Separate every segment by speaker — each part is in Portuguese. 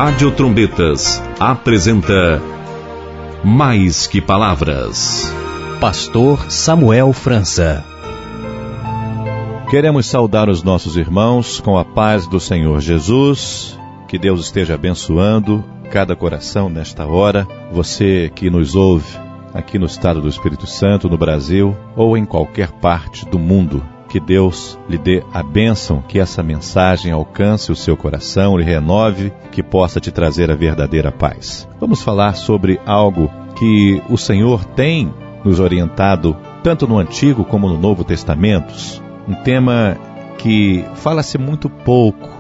Speaker 1: Rádio Trombetas apresenta Mais que Palavras.
Speaker 2: Pastor Samuel França.
Speaker 3: Queremos saudar os nossos irmãos com a paz do Senhor Jesus. Que Deus esteja abençoando cada coração nesta hora. Você que nos ouve aqui no estado do Espírito Santo, no Brasil ou em qualquer parte do mundo. Que Deus lhe dê a bênção, que essa mensagem alcance o seu coração, lhe renove, que possa te trazer a verdadeira paz. Vamos falar sobre algo que o Senhor tem nos orientado, tanto no Antigo como no Novo Testamentos. Um tema que fala-se muito pouco,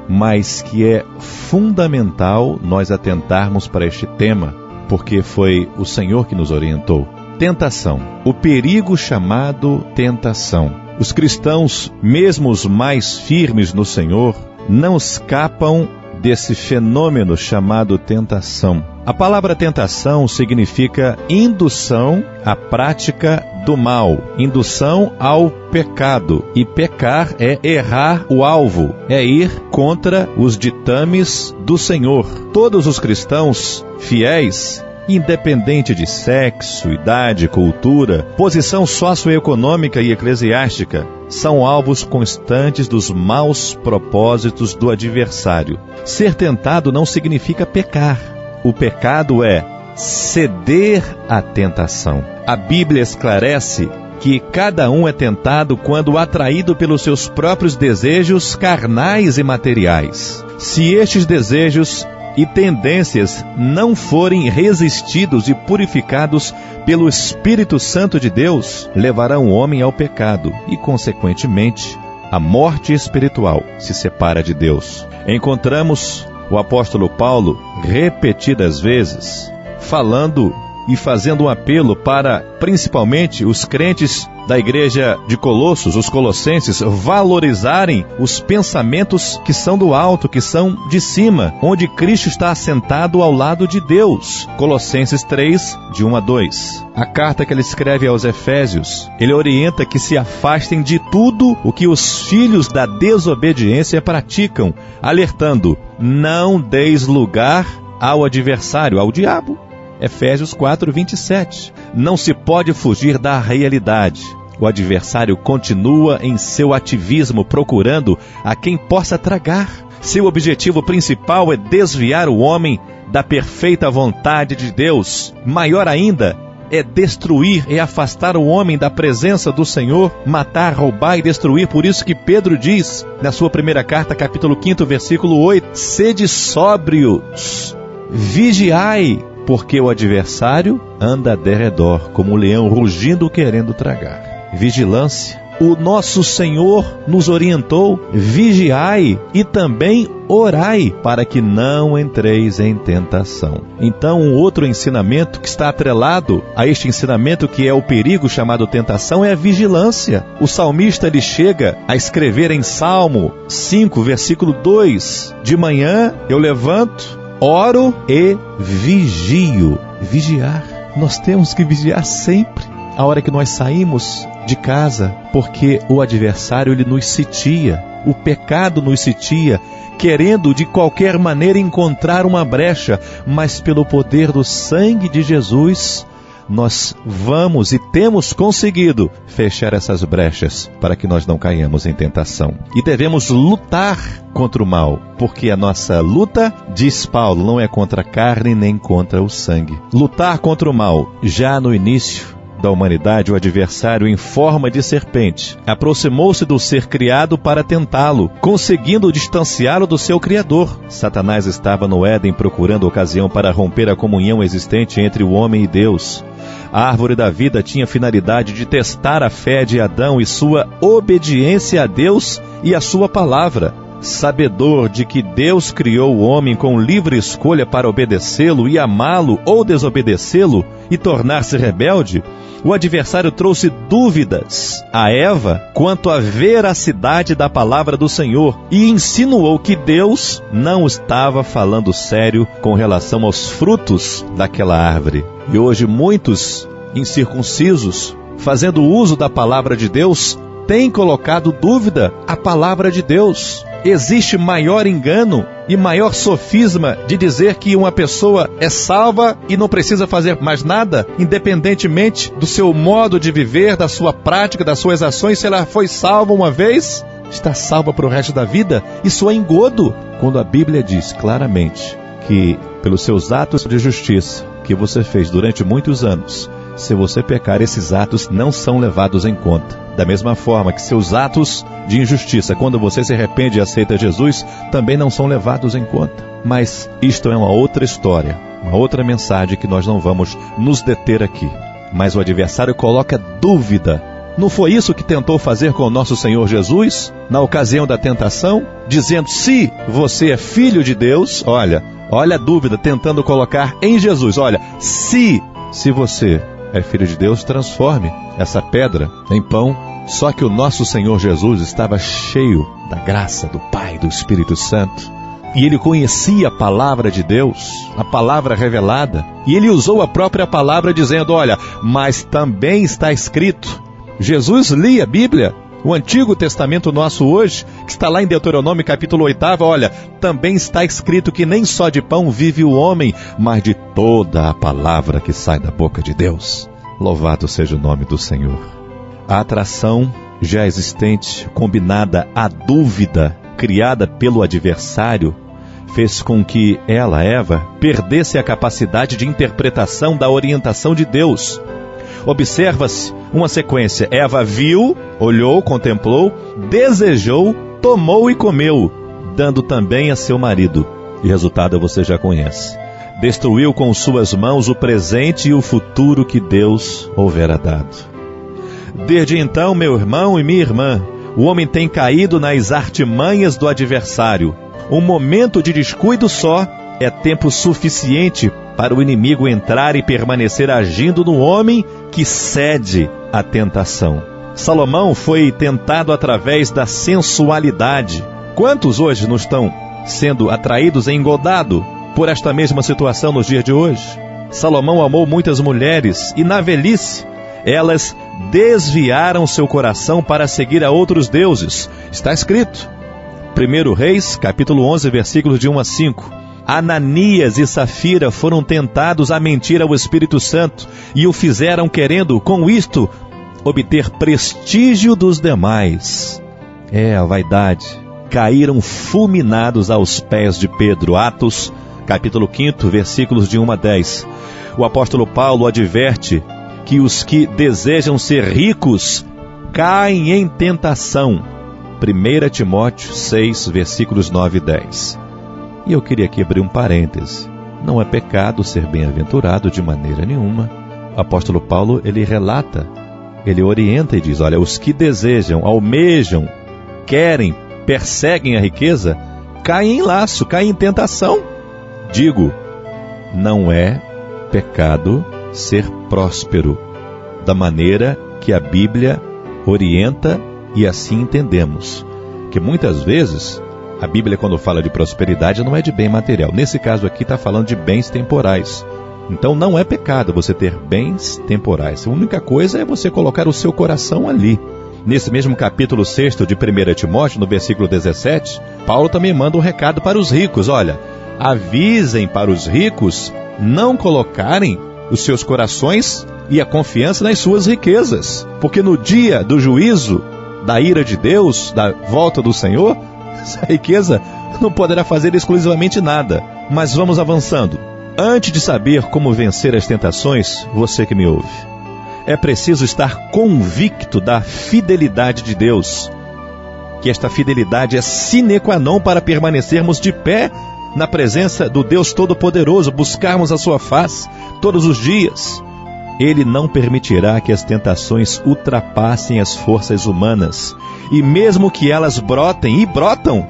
Speaker 3: mas que é fundamental nós atentarmos para este tema, porque foi o Senhor que nos orientou. Tentação, o perigo chamado tentação. Os cristãos, mesmo os mais firmes no Senhor, não escapam desse fenômeno chamado tentação. A palavra tentação significa indução à prática do mal, indução ao pecado. E pecar é errar o alvo, é ir contra os ditames do Senhor. Todos os cristãos fiéis, independente de sexo, idade, cultura, posição socioeconômica e eclesiástica, são alvos constantes dos maus propósitos do adversário. Ser tentado não significa pecar. O pecado é ceder à tentação. A Bíblia esclarece que cada um é tentado quando atraído pelos seus próprios desejos carnais e materiais. Se estes desejos e tendências não forem resistidos e purificados pelo Espírito Santo de Deus, levarão o homem ao pecado e, consequentemente, a morte espiritual se separa de Deus. Encontramos o apóstolo Paulo repetidas vezes falando e fazendo um apelo para, principalmente, os crentes da igreja de Colossos, os colossenses, valorizarem os pensamentos que são do alto, que são de cima, onde Cristo está assentado ao lado de Deus. Colossenses 3, de 1 a 2. A carta que ele escreve aos Efésios, ele orienta que se afastem de tudo o que os filhos da desobediência praticam, alertando: não deis lugar ao adversário, ao diabo. Efésios 4, 27. Não se pode fugir da realidade. O adversário continua em seu ativismo procurando a quem possa tragar. Seu objetivo principal é desviar o homem da perfeita vontade de Deus. Maior ainda, é destruir e afastar o homem da presença do Senhor, matar, roubar e destruir. Por isso que Pedro diz, na sua primeira carta, capítulo 5, versículo 8, sede sóbrios, vigiai, porque o adversário anda a derredor, como um leão rugindo querendo tragar. Vigilância. O nosso Senhor nos orientou: vigiai e também orai, para que não entreis em tentação. Então, um outro ensinamento que está atrelado a este ensinamento, que é o perigo chamado tentação, é a vigilância. O salmista ele chega a escrever em Salmo 5, versículo 2: de manhã eu levanto, oro e vigio. Vigiar. Nós temos que vigiar sempre, a hora que nós saímos de casa, porque o adversário ele nos sitia, o pecado nos sitia, querendo de qualquer maneira encontrar uma brecha, mas pelo poder do sangue de Jesus, nós vamos e temos conseguido fechar essas brechas para que nós não caiamos em tentação. E devemos lutar contra o mal, porque a nossa luta, diz Paulo, não é contra a carne nem contra o sangue. Lutar contra o mal. Já no início da humanidade, o adversário, em forma de serpente, aproximou-se do ser criado para tentá-lo, conseguindo distanciá-lo do seu Criador. Satanás estava no Éden procurando ocasião para romper a comunhão existente entre o homem e Deus. A árvore da vida tinha finalidade de testar a fé de Adão e sua obediência a Deus e a sua palavra. Sabedor de que Deus criou o homem com livre escolha para obedecê-lo e amá-lo ou desobedecê-lo e tornar-se rebelde, o adversário trouxe dúvidas a Eva quanto à veracidade da palavra do Senhor e insinuou que Deus não estava falando sério com relação aos frutos daquela árvore. E hoje muitos incircuncisos, fazendo uso da palavra de Deus, têm colocado dúvida à palavra de Deus. Existe maior engano e maior sofisma de dizer que uma pessoa é salva e não precisa fazer mais nada, independentemente do seu modo de viver, da sua prática, das suas ações. Se ela foi salva uma vez, está salva para o resto da vida. Isso é engodo, quando a Bíblia diz claramente que pelos seus atos de justiça que você fez durante muitos anos, se você pecar, esses atos não são levados em conta. Da mesma forma que seus atos de injustiça, quando você se arrepende e aceita Jesus, também não são levados em conta. Mas isto é uma outra história, uma outra mensagem que nós não vamos nos deter aqui. Mas o adversário coloca dúvida. Não foi isso que tentou fazer com o nosso Senhor Jesus, na ocasião da tentação? Dizendo, se você é filho de Deus, olha a dúvida, tentando colocar em Jesus. Olha, se você é filho de Deus, transforme essa pedra em pão. Só que o nosso Senhor Jesus estava cheio da graça do Pai, do Espírito Santo. E ele conhecia a palavra de Deus, a palavra revelada. E ele usou a própria palavra dizendo, olha, mas também está escrito. Jesus lia a Bíblia, o Antigo Testamento nosso hoje, que está lá em Deuteronômio capítulo 8, olha, também está escrito que nem só de pão vive o homem, mas de toda a palavra que sai da boca de Deus. Louvado seja o nome do Senhor. A atração já existente, combinada à dúvida, criada pelo adversário, fez com que ela, Eva, perdesse a capacidade de interpretação da orientação de Deus. Observa-se uma sequência. Eva viu, olhou, contemplou, desejou, tomou e comeu, dando também a seu marido. E o resultado você já conhece. Destruiu com suas mãos o presente e o futuro que Deus houvera dado. Desde então, meu irmão e minha irmã, o homem tem caído nas artimanhas do adversário. Um momento de descuido só é tempo suficiente para o inimigo entrar e permanecer agindo no homem que cede à tentação. Salomão foi tentado através da sensualidade. Quantos hoje não estão sendo atraídos e engodados por esta mesma situação nos dias de hoje? Salomão amou muitas mulheres e na velhice elas desviaram seu coração para seguir a outros deuses. Está escrito, 1 Reis, capítulo 11, versículos de 1 a 5. Ananias e Safira foram tentados a mentir ao Espírito Santo e o fizeram querendo, com isto, obter prestígio dos demais. A vaidade. Caíram fulminados aos pés de Pedro. Atos, capítulo 5, versículos de 1 a 10. O apóstolo Paulo adverte que os que desejam ser ricos caem em tentação. 1 Timóteo 6, versículos 9 e 10. E eu queria aqui abrir um parêntese. Não é pecado ser bem-aventurado de maneira nenhuma. O apóstolo Paulo, ele relata, ele orienta e diz, olha, os que desejam, almejam, querem, perseguem a riqueza, caem em laço, caem em tentação. Digo, não é pecado ser próspero, da maneira que a Bíblia orienta e assim entendemos. Que muitas vezes, a Bíblia quando fala de prosperidade não é de bem material. Nesse caso aqui está falando de bens temporais. Então não é pecado você ter bens temporais. A única coisa é você colocar o seu coração ali. Nesse mesmo capítulo 6 de 1 Timóteo, no versículo 17, Paulo também manda um recado para os ricos. Olha, avisem para os ricos não colocarem os seus corações e a confiança nas suas riquezas. Porque no dia do juízo, da ira de Deus, da volta do Senhor, essa riqueza não poderá fazer exclusivamente nada. Mas vamos avançando. Antes de saber como vencer as tentações, você que me ouve, é preciso estar convicto da fidelidade de Deus. Que esta fidelidade é sine qua non para permanecermos de pé na presença do Deus Todo-Poderoso, buscarmos a sua face todos os dias. Ele não permitirá que as tentações ultrapassem as forças humanas. E mesmo que elas brotem, e brotam,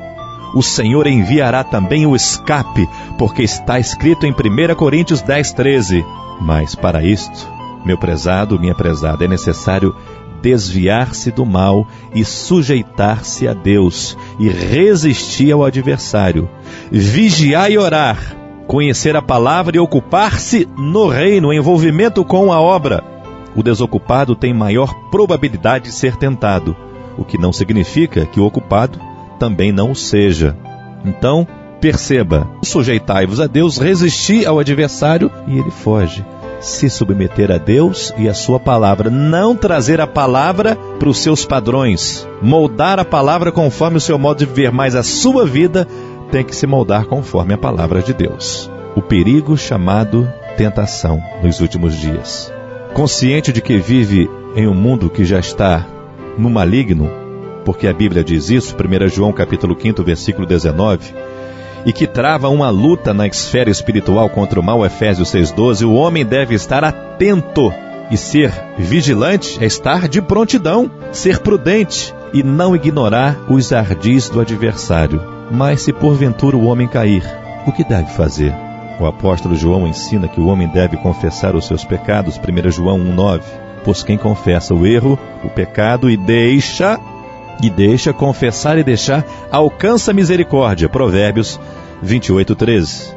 Speaker 3: o Senhor enviará também o escape, porque está escrito em 1 Coríntios 10, 13. Mas para isto, meu prezado, minha prezada, é necessário desviar-se do mal e sujeitar-se a Deus e resistir ao adversário. Vigiar e orar, conhecer a palavra e ocupar-se no reino, envolvimento com a obra. O desocupado tem maior probabilidade de ser tentado, o que não significa que o ocupado também não o seja. Então, perceba, sujeitai-vos a Deus, resistir ao adversário e ele foge. Se submeter a Deus e a sua palavra, não trazer a palavra para os seus padrões, moldar a palavra conforme o seu modo de viver, mas a sua vida tem que se moldar conforme a palavra de Deus. O perigo chamado tentação nos últimos dias. Consciente de que vive em um mundo que já está no maligno, porque a Bíblia diz isso, 1 João capítulo 5, versículo 19, e que trava uma luta na esfera espiritual contra o mal, Efésios 6,12, o homem deve estar atento e ser vigilante, é estar de prontidão, ser prudente e não ignorar os ardis do adversário. Mas se porventura o homem cair, o que deve fazer? O apóstolo João ensina que o homem deve confessar os seus pecados, 1 João 1,9, pois quem confessa o erro, o pecado e deixa confessar e deixar, alcança a misericórdia. Provérbios 28:13.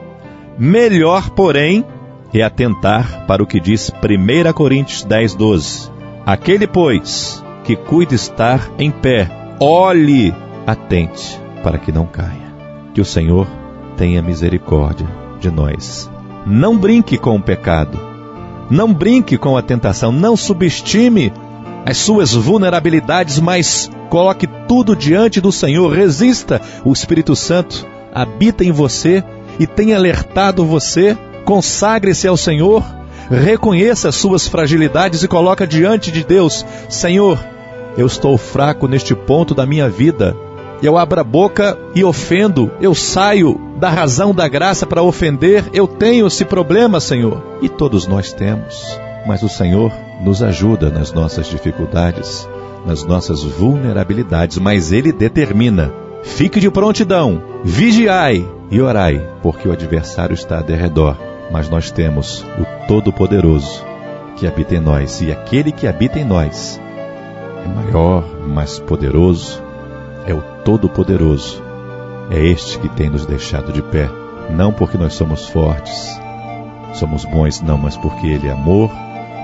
Speaker 3: Melhor, porém, é atentar para o que diz 1 Coríntios 10:12. Aquele, pois, que cuida estar em pé, olhe, atente, para que não caia. Que o Senhor tenha misericórdia de nós. Não brinque com o pecado. Não brinque com a tentação. Não subestime as suas vulnerabilidades, mas coloque tudo diante do Senhor. Resista. O Espírito Santo habita em você e tem alertado você. Consagre-se ao Senhor. Reconheça as suas fragilidades e coloque diante de Deus. Senhor, eu estou fraco neste ponto da minha vida. Eu abro a boca e ofendo. Eu saio da razão da graça para ofender. Eu tenho esse problema, Senhor. E todos nós temos. Mas o Senhor nos ajuda nas nossas dificuldades, nas nossas vulnerabilidades. Mas Ele determina. Fique de prontidão, vigiai e orai, porque o adversário está a derredor. Mas nós temos o Todo-Poderoso que habita em nós. E aquele que habita em nós é maior, mais poderoso. É o Todo-Poderoso. É este que tem nos deixado de pé. Não porque nós somos fortes, somos bons, não, mas porque Ele é amor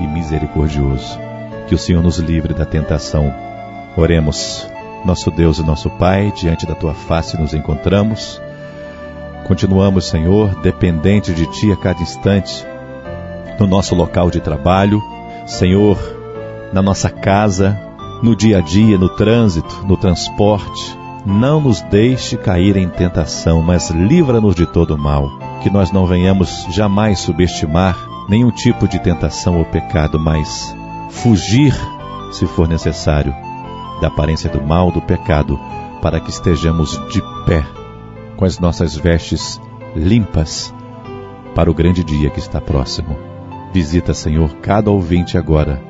Speaker 3: e misericordioso. Que o Senhor nos livre da tentação. Oremos. Nosso Deus e nosso Pai, diante da Tua face nos encontramos. Continuamos, Senhor, dependente de Ti a cada instante, no nosso local de trabalho, Senhor, na nossa casa, no dia a dia, no trânsito, no transporte. Não nos deixe cair em tentação, mas livra-nos de todo mal. Que nós não venhamos jamais subestimar nenhum tipo de tentação ou pecado, mas fugir, se for necessário, da aparência do mal, do pecado, para que estejamos de pé, com as nossas vestes limpas, para o grande dia que está próximo. Visita, Senhor, cada ouvinte agora.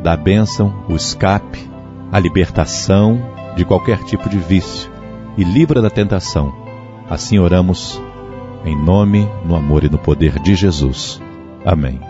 Speaker 3: Dá a bênção, o escape, a libertação de qualquer tipo de vício e livra da tentação. Assim oramos, em nome, no amor e no poder de Jesus. Amém.